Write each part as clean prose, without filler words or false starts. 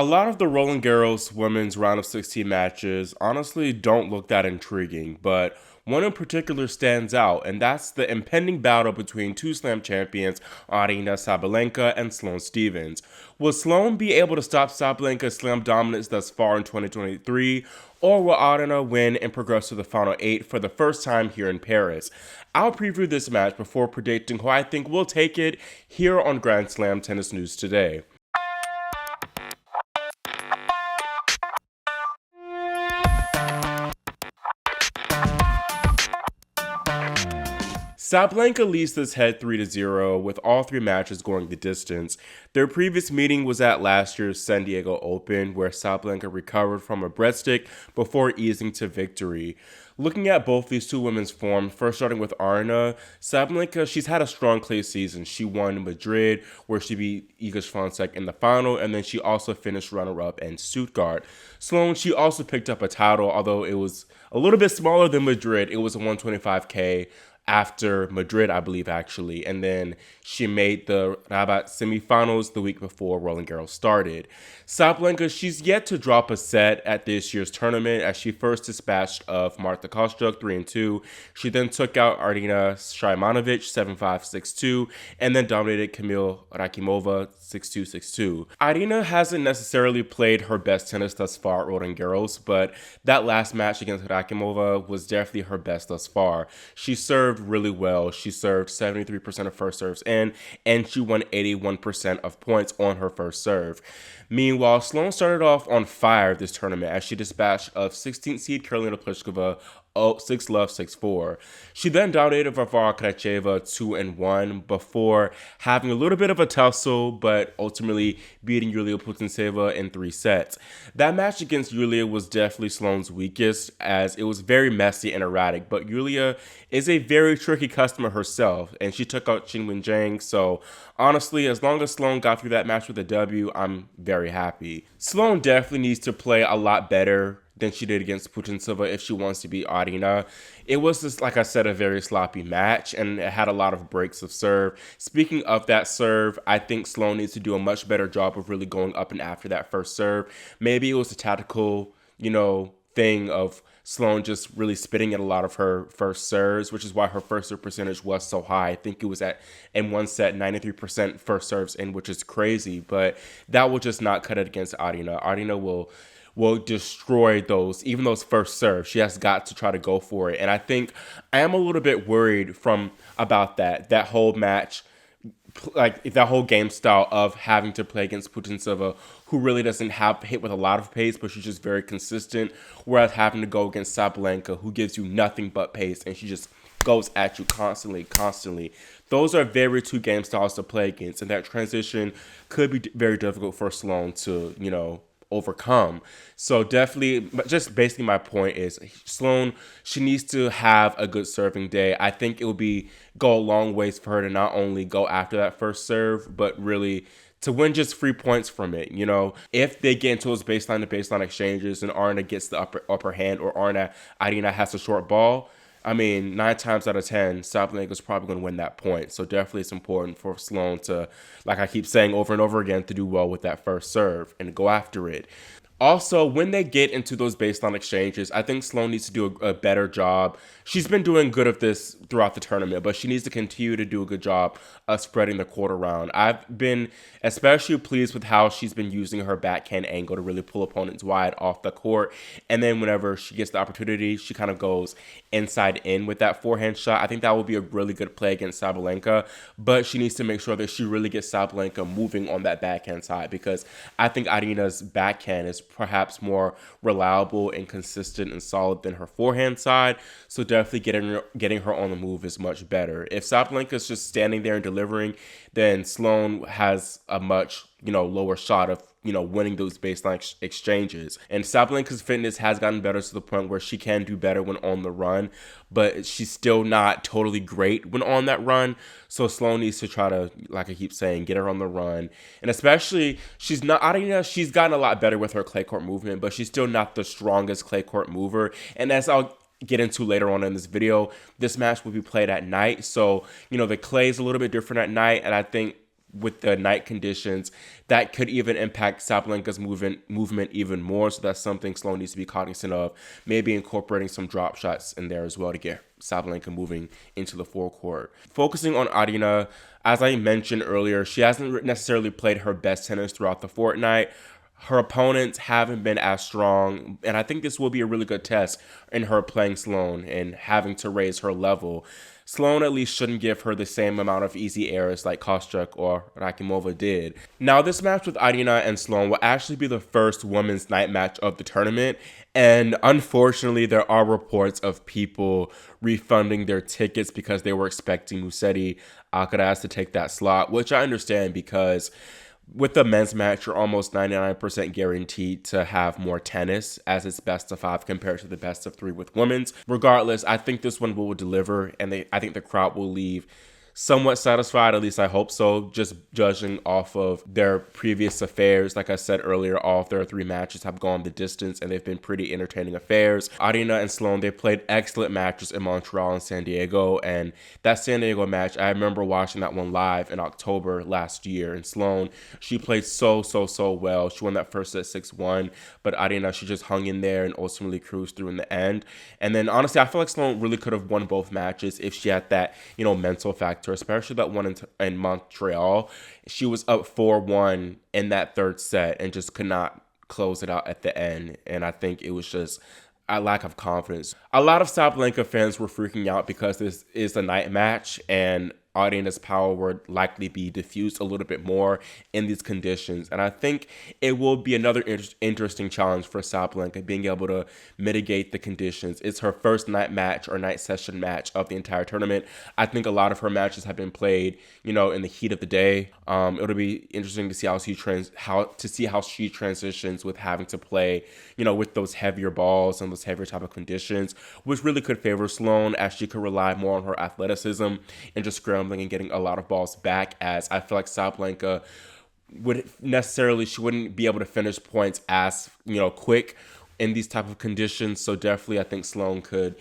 A lot of the Roland Garros women's round of 16 matches honestly don't look that intriguing, but one in particular stands out, and that's the impending battle between two slam champions, Aryna Sabalenka and Sloane Stephens. Will Sloane be able to stop Sabalenka's slam dominance thus far in 2023, or will Aryna win and progress to the final eight for the first time here in Paris? I'll preview this match before predicting who I think will take it here on Grand Slam Tennis News Today. Sabalenka leads this head 3-0 with all three matches going the distance. Their previous meeting was at last year's San Diego Open, where Sabalenka recovered from a breadstick before easing to victory. Looking at both these two women's form, first starting with Aryna, Sabalenka, she's had a strong clay season. She won Madrid, where she beat Iga Swiatek in the final, and then she also finished runner-up in Stuttgart. Sloane, she also picked up a title, although it was a little bit smaller than Madrid. It was a 125K. After Madrid, I believe, actually. And then she made the Rabat semifinals the week before Roland Garros started. Sabalenka, she's yet to drop a set at this year's tournament as she first dispatched of Marta Kostyuk 3-2. She then took out Aryna Saimanovic 7-5, 6-2, and then dominated Kamil Rakimova 6-2, 6-2. Aryna hasn't necessarily played her best tennis thus far at Roland Garros, but that last match against Rakimova was definitely her best thus far. She served really well. She served 73% of first serves in, and she won 81% of points on her first serve. Meanwhile, Sloane started off on fire this tournament as she dispatched of 16th seed Karolina Pliskova 6-love, 6-4. She then dominated Varvara Krejcikova 2-1 before having a little bit of a tussle, but ultimately beating Yulia Putintseva in 3 sets. That match against Yulia was definitely Sloane's weakest, as it was very messy and erratic, but Yulia is a very tricky customer herself, and she took out Qinwen Zhang, so honestly, as long as Sloane got through that match with a W, I'm very happy. Sloane definitely needs to play a lot better than she did against Putintseva if she wants to beat Aryna. It was just, like I said, a very sloppy match, and it had a lot of breaks of serve. Speaking of that serve, I think Sloane needs to do a much better job of really going up and after that first serve. Maybe it was a tactical, thing of Sloane just really spitting at a lot of her first serves, which is why her first serve percentage was so high. I think it was in one set, 93% first serves in, which is crazy, but that will just not cut it against Aryna. Aryna will destroy even those first serves. She has got to try to go for it. And I think I am a little bit worried about that whole match, like that whole game style of having to play against Putintseva, who really doesn't hit with a lot of pace, but she's just very consistent, whereas having to go against Sabalenka, who gives you nothing but pace, and she just goes at you constantly. Those are very two game styles to play against, and that transition could be very difficult for Sloane to, overcome. So definitely, just basically my point is Sloane, she needs to have a good serving day. I think it will go a long ways for her to not only go after that first serve, but really to win just 3 points from it. If they get into those baseline to baseline exchanges and Aryna gets the upper hand, or Aryna has a short ball, 9 times out of 10, Sabalenka is probably going to win that point. So definitely it's important for Sloane to, like I keep saying over and over again, to do well with that first serve and go after it. Also, when they get into those baseline exchanges, I think Sloane needs to do a better job. She's been doing good of this throughout the tournament, but she needs to continue to do a good job of spreading the court around. I've been especially pleased with how she's been using her backhand angle to really pull opponents wide off the court. And then whenever she gets the opportunity, she kind of goes inside in with that forehand shot. I think that will be a really good play against Sabalenka, but she needs to make sure that she really gets Sabalenka moving on that backhand side, because I think Aryna's backhand is perhaps more reliable and consistent and solid than her forehand side. So definitely getting her on the move is much better. If Sabalenka is just standing there and delivering, then Sloane has a much lower shot of winning those baseline exchanges. And Sabalenka's fitness has gotten better to the point where she can do better when on the run, but she's still not totally great when on that run. So Sloane needs to try to, like I keep saying, get her on the run. And especially, she's gotten a lot better with her clay court movement, but she's still not the strongest clay court mover. And as I'll get into later on in this video, this match will be played at night. So, the clay is a little bit different at night, and I think with the night conditions, that could even impact Sabalenka's movement even more. So that's something Sloane needs to be cognizant of. Maybe incorporating some drop shots in there as well to get Sabalenka moving into the forecourt. Focusing on Aryna, as I mentioned earlier, she hasn't necessarily played her best tennis throughout the fortnight. Her opponents haven't been as strong, and I think this will be a really good test in her playing Sloane and having to raise her level. Sloane at least shouldn't give her the same amount of easy errors like Kostyuk or Rakimova did. Now, this match with Aryna and Sloane will actually be the first women's night match of the tournament, and unfortunately, there are reports of people refunding their tickets because they were expecting Musetti Alcaraz to take that slot, which I understand because with the men's match, you're almost 99% guaranteed to have more tennis, as it's best of 5 compared to the best of 3 with women's. Regardless, I think this one will deliver, and I think the crowd will leave somewhat satisfied, at least I hope so, just judging off of their previous affairs. Like I said earlier, all of their 3 matches have gone the distance, and they've been pretty entertaining affairs. Aryna and Sloane, they played excellent matches in Montreal and San Diego, and that San Diego match, I remember watching that one live in October last year, and Sloane, she played so well. She won that first set 6-1, but Aryna, she just hung in there and ultimately cruised through in the end. And then, honestly, I feel like Sloane really could have won both matches if she had that, mental factor, especially that one in Montreal. She was up 4-1 in that third set and just could not close it out at the end. And I think it was just a lack of confidence. A lot of Sabalenka fans were freaking out because this is a night match and Aryna's power would likely be diffused a little bit more in these conditions. And I think it will be another interesting challenge for Sabalenka, being able to mitigate the conditions. It's her first night match or night session match of the entire tournament. I think a lot of her matches have been played, in the heat of the day. It'll be interesting to see how she transitions with having to play, with those heavier balls and those heavier type of conditions, which really could favor Sloane, as she could rely more on her athleticism and just scrambling and getting a lot of balls back, as I feel like Sabalenka she wouldn't be able to finish points as, quick in these type of conditions. So definitely I think Sloane could,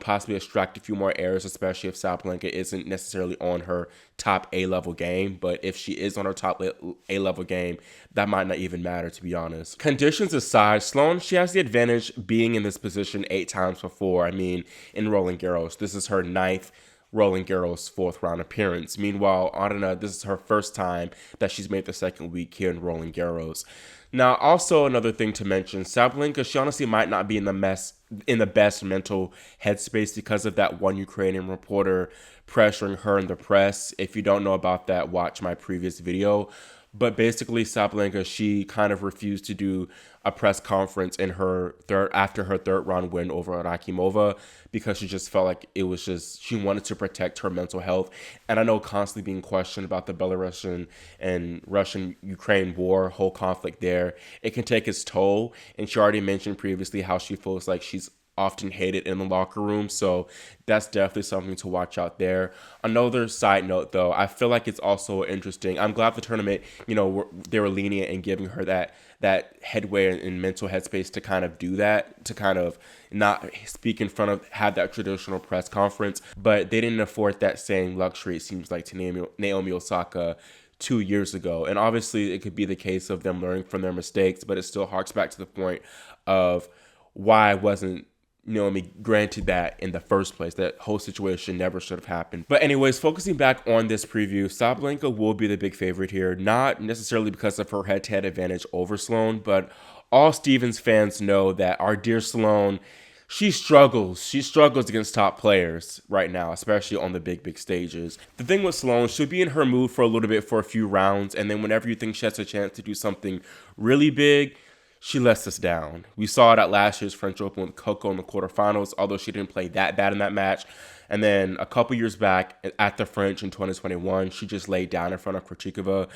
possibly extract a few more errors, especially if Sabalenka isn't necessarily on her top A-level game. But if she is on her top A-level game, that might not even matter, to be honest. Conditions aside, Sloane, she has the advantage being in this position 8 times before. In Roland Garros. This is her 9th Roland Garros 4th round appearance. Meanwhile, Aryna, this is her first time that she's made the second week here in Roland Garros. Now, also another thing to mention, Sabalenka, she honestly might not be in the best mental headspace because of that one Ukrainian reporter pressuring her in the press. If you don't know about that, watch my previous video. But basically, Sabalenka, she kind of refused to do a press conference after her third round win over Rakimova because she just felt like she wanted to protect her mental health. And I know constantly being questioned about the Belarusian and Russian-Ukraine war, whole conflict there, it can take its toll. And she already mentioned previously how she feels like she's often hated in the locker room, so that's definitely something to watch out there. Another side note, though, I feel like it's also interesting. I'm glad the tournament, they were lenient in giving her that headway and mental headspace to kind of do that, to kind of not speak in front of, have that traditional press conference, but they didn't afford that same luxury, it seems like, to Naomi Osaka 2 years ago. And obviously, it could be the case of them learning from their mistakes, but it still harks back to the point of why wasn't Naomi granted that in the first place. That whole situation never should have happened. But anyways, focusing back on this preview, Sabalenka will be the big favorite here, not necessarily because of her head-to-head advantage over Sloane, but all Stevens fans know that our dear Sloane, she struggles. She struggles against top players right now, especially on the big stages. The thing with Sloane, she'll be in her mood for a little bit for a few rounds, and then whenever you think she has a chance to do something really big, she lets us down. We saw it at last year's French Open with Coco in the quarterfinals, although she didn't play that bad in that match. And then a couple years back at the French in 2021, she just laid down in front of Krejcikova.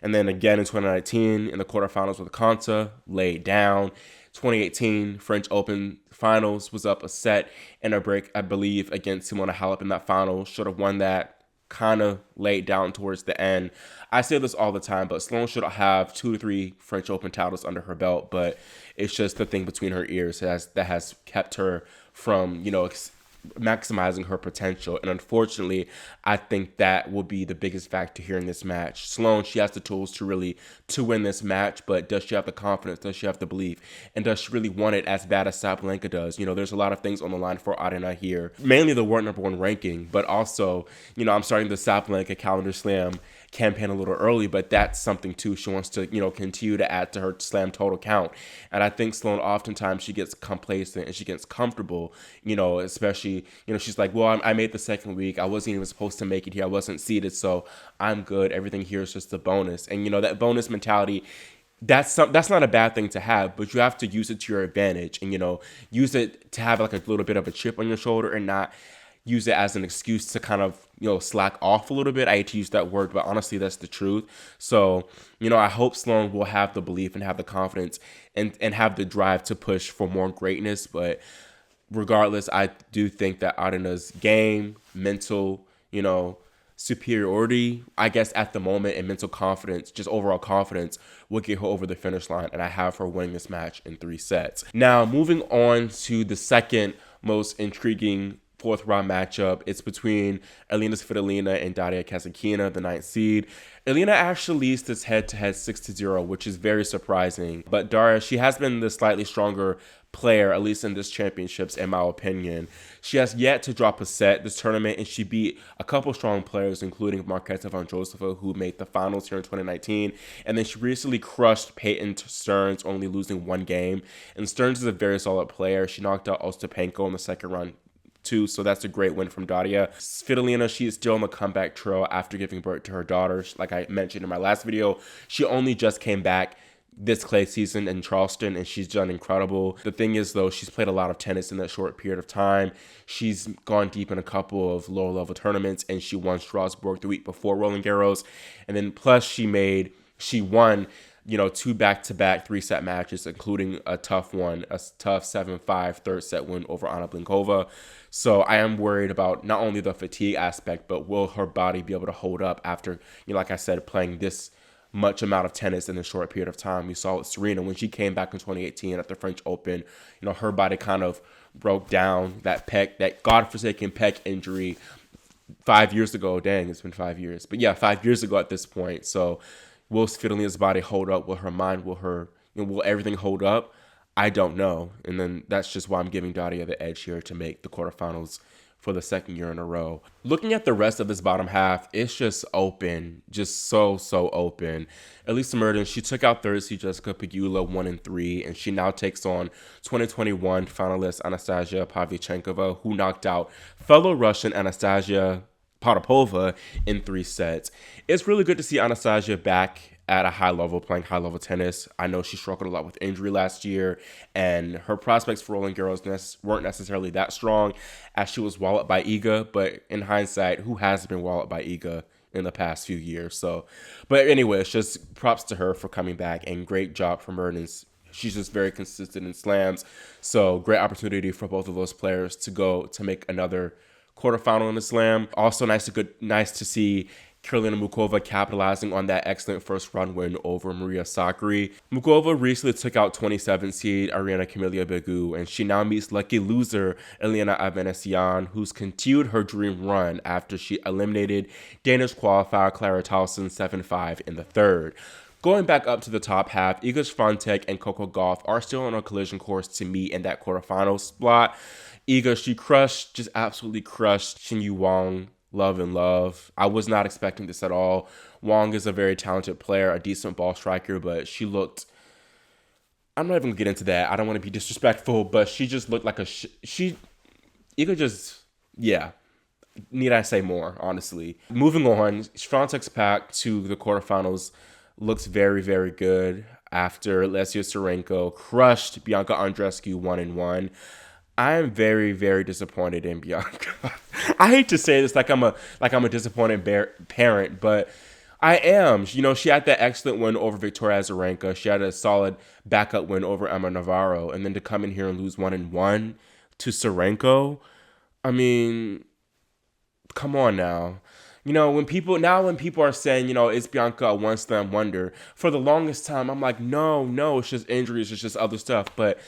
And then again in 2019 in the quarterfinals with Konta, laid down. 2018 French Open finals, was up a set and a break, I believe, against Simona Halep in that final. Should have won that. Kind of laid down towards the end. I say this all the time, but Sloane should have 2 to 3 French Open titles under her belt, but it's just the thing between her ears that has kept her from, maximizing her potential. And unfortunately, I think that will be the biggest factor here in this match. Sloane, she has the tools to win this match, but does she have the confidence? Does she have the belief? And does she really want it as bad as Sabalenka does? You know, there's a lot of things on the line for Aryna here. Mainly the world number 1 ranking, but also, you know, I'm starting the Sabalenka calendar slam campaign a little early, but that's something too. She wants to, you know, continue to add to her slam total count. And I think Sloane, oftentimes she gets complacent and she gets comfortable, you know, especially, you know, she's like, well, I made the second week. I wasn't even supposed to make it here. I wasn't seeded, so I'm good. Everything here is just a bonus. And, you know, that bonus mentality, that's not a bad thing to have, but you have to use it to your advantage and, you know, use it to have like a little bit of a chip on your shoulder and not use it as an excuse to kind of, you know, slack off a little bit. I hate to use that word, but honestly, that's the truth. So, you know, I hope Sloane will have the belief and have the confidence and have the drive to push for more greatness. But regardless, I do think that Aryna's game, mental, you know, superiority, I guess at the moment, and mental confidence, just overall confidence, will get her over the finish line. And I have her winning this match in 3 sets. Now, moving on to the second most intriguing 4th round matchup. It's between Aryna Svitolina and Daria Kasatkina, the 9th seed. Aryna actually leads this head-to-head 6-0, which is very surprising. But Daria, she has been the slightly stronger player, at least in this championships, in my opinion. She has yet to drop a set this tournament, and she beat a couple strong players, including Marketa Vondrousova, who made the finals here in 2019. And then she recently crushed Peyton Stearns, only losing 1 game. And Stearns is a very solid player. She knocked out Ostapenko in the second round too, so that's a great win from Daria. Svitolina, she is still on the comeback trail after giving birth to her daughter. Like I mentioned in my last video, she only just came back this clay season in Charleston, and she's done incredible. The thing is, though, she's played a lot of tennis in that short period of time. She's gone deep in a couple of lower level tournaments, and she won Strasbourg the week before Roland Garros. And then plus she won, you know, 2 back-to-back 3-set matches, including a tough 7-5 third set win over Anna Blinkova. So I am worried about not only the fatigue aspect, but will her body be able to hold up after, you know, like I said, playing this much amount of tennis in a short period of time. We saw with Serena when she came back in 2018 at the French Open, you know, her body kind of broke down. That godforsaken pec injury 5 years ago. Dang, it's been 5 years. But yeah, 5 years ago at this point. So will Svitolina's body hold up? Will her mind, will everything hold up? I don't know. And then that's just why I'm giving Daria the edge here to make the quarterfinals for the 2nd year in a row. Looking at the rest of this bottom half, it's just open. Just so open. Elisa Mertens, she took out third seed Jessica Pegula 1-3, and she now takes on 2021 finalist Anastasia Pavlyuchenkova, who knocked out fellow Russian Anastasia Potapova in 3 sets. It's really good to see Anastasia back at a high level, playing high level tennis. I know she struggled a lot with injury last year, and her prospects for Roland Garros weren't necessarily that strong as she was walloped by Iga, but in hindsight, who hasn't been walloped by Iga in the past few years? So, but anyway, it's just props to her for coming back, and great job from Mertens. She's just very consistent in slams. So great opportunity for both of those players to go to make another quarterfinal in the slam. Also nice to see Karolina Muchova capitalizing on that excellent first round win over Maria Sakkari. Muchova recently took out 27 seed Aryna Camelia Begu, and she now meets lucky loser Elena Avanesian, who's continued her dream run after she eliminated Danish qualifier Clara Tauson 7-5 in the third. Going back up to the top half, Iga Swiatek and Coco Gauff are still on a collision course to meet in that quarterfinal spot. Iga, she just absolutely crushed Xinyu Wang. Love. I was not expecting this at all. Wang is a very talented player, a decent ball striker, but she looked... I'm not even going to get into that. I don't want to be disrespectful, but she just looked like Iga just... Yeah. Need I say more, honestly. Moving on, Swiatek's path to the quarterfinals looks very, very good after Lesia Tsurenko crushed Bianca Andreescu 1-1. I am very, very disappointed in Bianca. I hate to say this like I'm a disappointed parent, but I am. You know, she had that excellent win over Victoria Azarenka. She had a solid backup win over Emma Navarro, and then to come in here and lose 1-1 to Tsurenko. I mean, come on now. You know, when people are saying, you know, is Bianca a one-slam wonder? For the longest time, I'm like, no, it's just injuries, it's just other stuff, but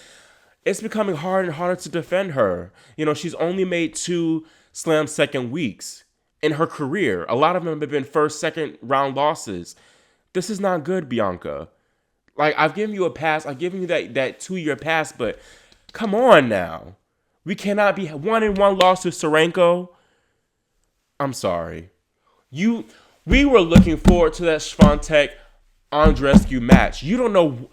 it's becoming harder and harder to defend her. She's only made 2 slam second weeks in her career. A lot of them have been first, second round losses. This is not good, Bianca. Like, I've given you a pass. I've given you that 2-year pass, but come on now. We cannot be 1-1 loss to Sabalenka. I'm sorry. We were looking forward to that Swiatek Andreescu match. You don't know,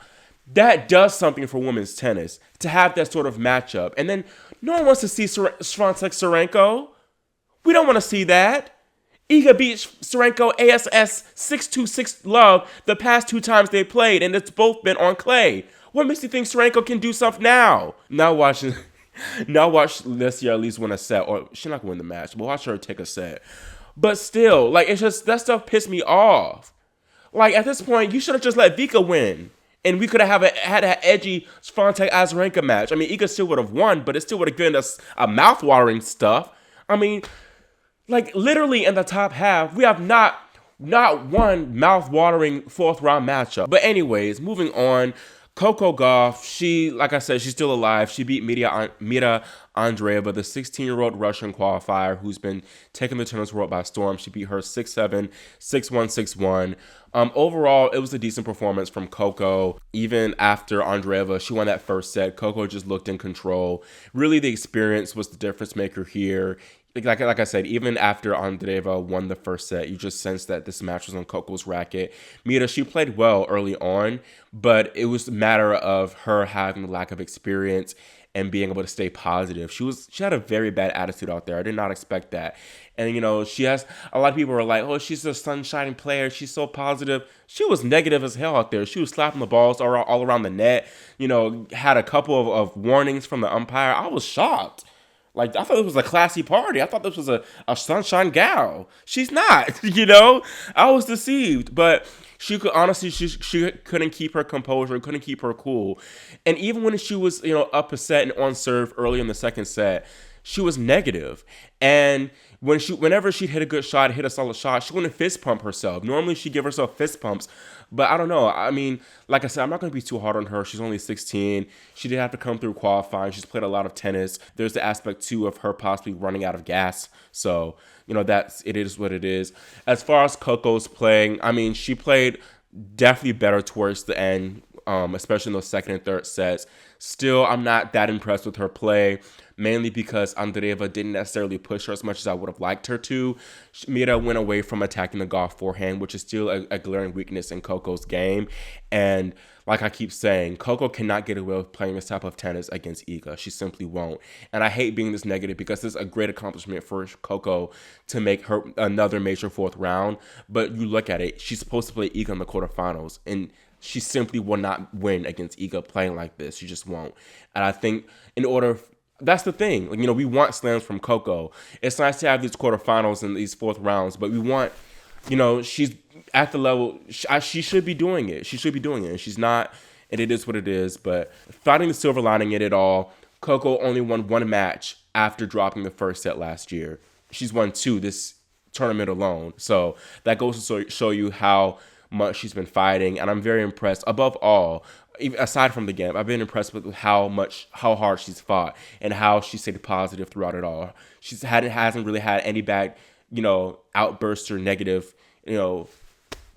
that does something for women's tennis to have that sort of matchup. And then no one wants to see Swiatek Sabalenka. We don't want to see that. Iga beat Sabalenka ASS 6-2-6 love the past 2 times they played, and it's both been on clay. What makes you think Sabalenka can do something now? Now watch Leslie at least win a set, or she's not gonna win the match, but watch her take a set. But still, like, it's just, that stuff pissed me off. Like, at this point, you should have just let Vika win, and we could have had an edgy Swiatek Azarenka match. I mean, Iga still would have won, but it still would have given us a mouth-watering stuff. I mean, like, literally in the top half, we have not one mouth-watering 4th round matchup. But anyways, moving on. Coco Gauff, she, like I said, she's still alive. She beat Mira Andreeva, the 16-year-old Russian qualifier who's been taking the tennis world by storm. She beat her 6-7, 6-1, 6-1. Overall, it was a decent performance from Coco. Even after Andreeva, she won that first set. Coco just looked in control. Really, the experience was the difference maker here. Like I said, even after Andreeva won the first set, you just sensed that this match was on Coco's racket. Mira, she played well early on, but it was a matter of her having a lack of experience and being able to stay positive. She had a very bad attitude out there. I did not expect that. And, she has, a lot of people are like, oh, she's a sunshine player. She's so positive. She was negative as hell out there. She was slapping the balls all around the net, had a couple of warnings from the umpire. I was shocked. Like, I thought it was a classy party. I thought this was a sunshine gal. She's not, I was deceived. But she could, honestly, she couldn't keep her composure, couldn't keep her cool. And even when she was, up a set and on serve early in the second set, she was negative. And whenever she'd hit a good shot, hit a solid shot, she wouldn't fist pump herself. Normally, she'd give herself fist pumps. But I don't know. I mean, like I said, I'm not going to be too hard on her. She's only 16. She did have to come through qualifying. She's played a lot of tennis. There's the aspect, too, of her possibly running out of gas. So, it is what it is. As far as Coco's playing, I mean, she played definitely better towards the end, especially in those second and third sets. Still, I'm not that impressed with her play, mainly because Andreeva didn't necessarily push her as much as I would have liked her to. Mira went away from attacking the Gauff forehand, which is still a glaring weakness in Coco's game. And like I keep saying, Coco cannot get away with playing this type of tennis against Iga. She simply won't. And I hate being this negative because it's a great accomplishment for Coco to make her another major 4th round. But you look at it, she's supposed to play Iga in the quarterfinals, and she simply will not win against Iga playing like this. She just won't. And I think that's the thing. We want slams from Coco. It's nice to have these quarterfinals and these 4th rounds, but we want, she's at the level, she should be doing it. She should be doing it. And she's not, and it is what it is. But finding the silver lining in it all, Coco only won 1 match after dropping the first set last year. She's won 2 this tournament alone. So that goes to show you how much she's been fighting, and I'm very impressed. Above all, even aside from the game, I've been impressed with how hard she's fought and how she stayed positive throughout it all. Hasn't really had any bad, outbursts or negative,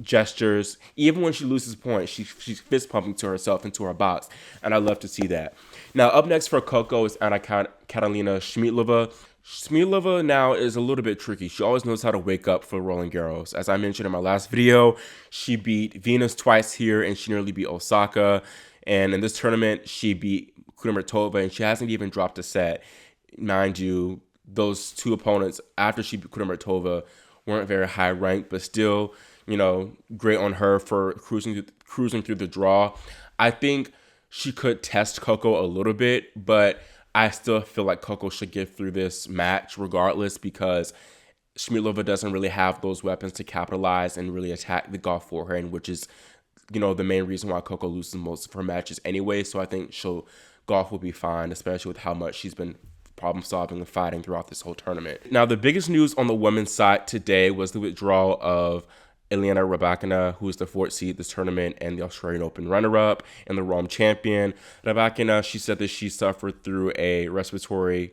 gestures. Even when she loses points, she's fist pumping to herself into her box, and I love to see that. Now, up next for Coco is Anna Katarina Schmiedlova. Schmiedlova now is a little bit tricky. She always knows how to wake up for Roland Garros. As I mentioned in my last video, she beat Venus twice here, and she nearly beat Osaka. And in this tournament, she beat Kudermetova, and she hasn't even dropped a set. Mind you, those 2 opponents, after she beat Kudermetova, weren't very high ranked, but still, great on her for cruising through the draw. I think she could test Coco a little bit, but I still feel like Coco should get through this match regardless, because Schmiedlova doesn't really have those weapons to capitalize and really attack the Gauff forehand, which is, the main reason why Coco loses most of her matches anyway. So I think Gauff will be fine, especially with how much she's been problem solving and fighting throughout this whole tournament. Now, the biggest news on the women's side today was the withdrawal of Elena Rybakina, who is the 4th seed this tournament and the Australian Open runner-up and the Rome champion. Rybakina, she said that she suffered through a respiratory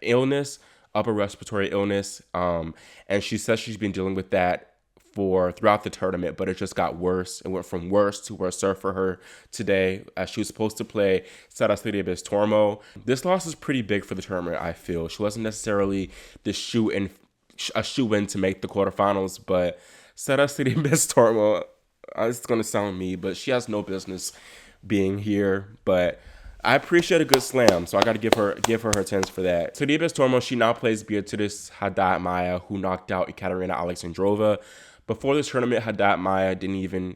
illness, upper respiratory illness, and she says she's been dealing with that throughout the tournament, but it just got worse. It went from worse to worser for her today, as she was supposed to play Sabalenka Tormo. This loss is pretty big for the tournament, I feel. She wasn't necessarily a shoe-in to make the quarterfinals, but Sabalenka Tormo, it's going to sound me, but she has no business being here. But I appreciate a good slam, so I got to give her her tens for that. Sabalenka Tormo, she now plays Beatriz Haddad Maia, who knocked out Ekaterina Alexandrova. Before this tournament, Haddad Maia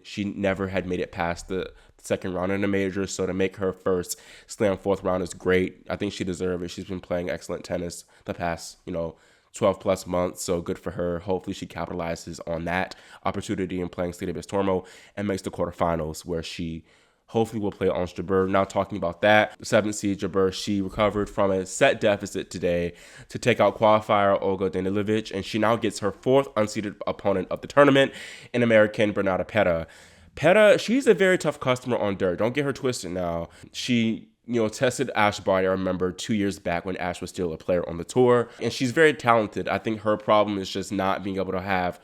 she never had made it past the second round in the majors, so to make her first slam 4th round is great. I think she deserves it. She's been playing excellent tennis the past, 12 plus months, so good for her. Hopefully she capitalizes on that opportunity in playing Sabalenka Tormo and makes the quarterfinals, where she hopefully will play Ons Jabeur. Now talking about that, the 7th seed Jabeur, she recovered from a set deficit today to take out qualifier Olga Danilovic, and she now gets her 4th unseeded opponent of the tournament, an American, Bernarda Pera. Pera, she's a very tough customer on dirt. Don't get her twisted now. She tested Ash Barty, I remember 2 years back when Ash was still a player on the tour, and she's very talented. I think her problem is just not being able to have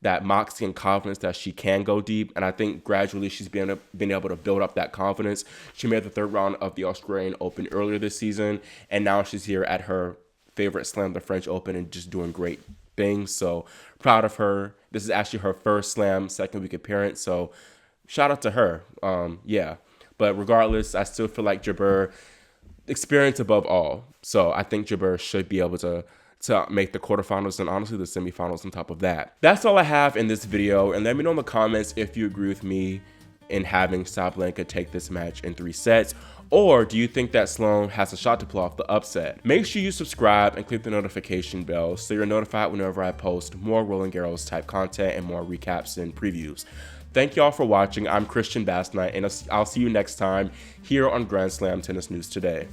that moxie and confidence that she can go deep, and I think gradually she's been able to build up that confidence. She made the 3rd round of the Australian Open earlier this season, and now she's here at her favorite slam, the French Open, and just doing great things. So proud of her. This is actually her first slam 2nd week appearance, so shout out to her. But regardless, I still feel like Jabeur, experience above all. So I think Jabeur should be able to make the quarterfinals and honestly the semifinals on top of that. That's all I have in this video, and let me know in the comments if you agree with me in having Sabalenka take this match in 3 sets, or do you think that Sloane has a shot to pull off the upset? Make sure you subscribe and click the notification bell so you're notified whenever I post more Roland Garros type content and more recaps and previews. Thank y'all for watching. I'm Christian Bass Knight, and I'll see you next time here on Grand Slam Tennis News Today.